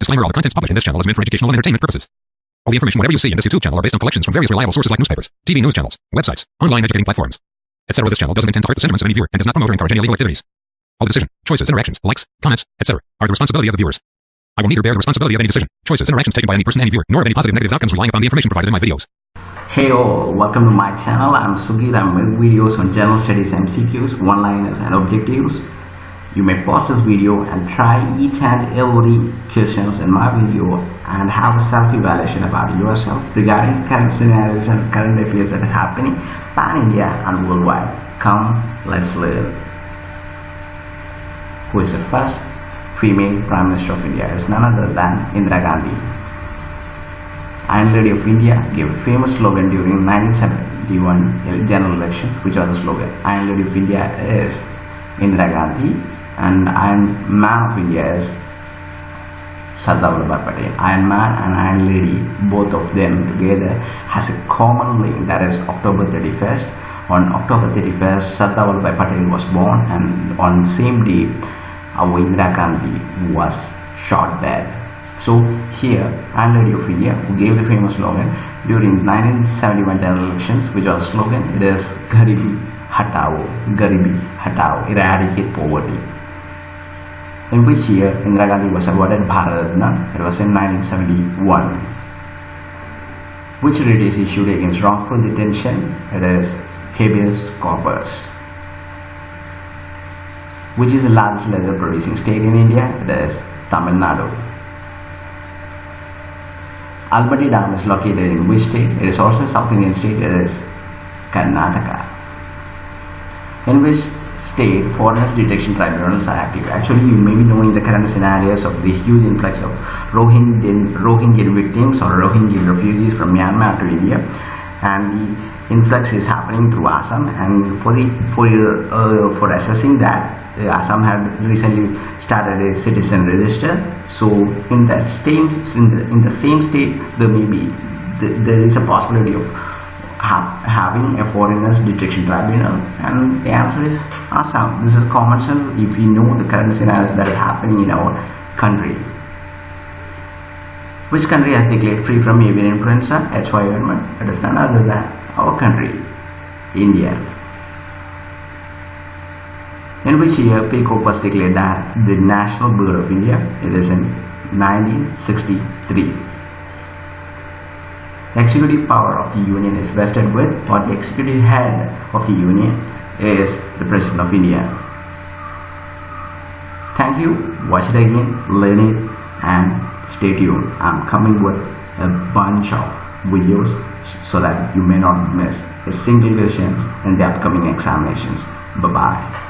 Disclaimer: all the contents published in this channel is meant for educational and entertainment purposes. All the information, whatever you see in this YouTube channel, are based on collections from various reliable sources like newspapers, TV news channels, websites, online educating platforms, etc. This channel doesn't intend to hurt the sentiments of any viewer and does not promote or encourage any illegal activities. All the decision, choices, interactions, likes, comments, etc. are the responsibility of the viewers. I will neither bear the responsibility of any decision, choices, interactions taken by any person, any viewer, nor of any positive negative outcomes relying upon the information provided in my videos. Hey all, welcome to my channel. I'm Sugir. I make videos on general studies, MCQs, one-liners and objectives. You may pause this video and try each and every questions in my video and have a self-evaluation about yourself regarding current scenarios and current affairs that are happening pan-India and worldwide. Come, let's learn. Who is the first female Prime Minister of India? It's none other than Indira Gandhi. Iron Lady of India gave a famous slogan during 1971 general elections, which was the slogan. Iron Lady of India is Indira Gandhi, and Iron Man of India is Sardar Vallabhbhai Patel. Iron Man and Iron Lady, both of them together, has a common link, that is October 31st. On October 31st, Sardar Vallabhbhai Patel was born, and on the same day, Indira Gandhi was shot dead. So here, Iron Lady of India, who gave the famous slogan during 1971 general elections, which was a slogan, it is Garibi Hatao, eradicate poverty. In which year Indira Gandhi was awarded Bharat Ratna? It was in 1971. Which writ is issued against wrongful detention? It is habeas corpus. Which is the largest leather producing state in India? It is Tamil Nadu. Albati Dam is located in which state? It is also a South Indian state. It is Karnataka. In which state foreigners detection tribunals are active? Actually, you may be knowing the current scenarios of the huge influx of Rohingya victims or Rohingya refugees from Myanmar to India, and the influx is happening through Assam. And for assessing that, Assam had recently started a citizen register. So in the same state, there is a possibility of having a foreigners detection tribunal, and the answer is Assam. This is common sense if we know the current scenarios that are happening in our country. Which country has declared free from avian influenza H5N1? It is none other than our country, India. In which year peacock was declared that the national bird of India? It is in 1963. The executive power of the union is vested with, or the executive head of the union is the President of India. Thank you. Watch it again, learn it, and stay tuned. I'm coming with a bunch of videos so that you may not miss a single question in the upcoming examinations. Bye-bye.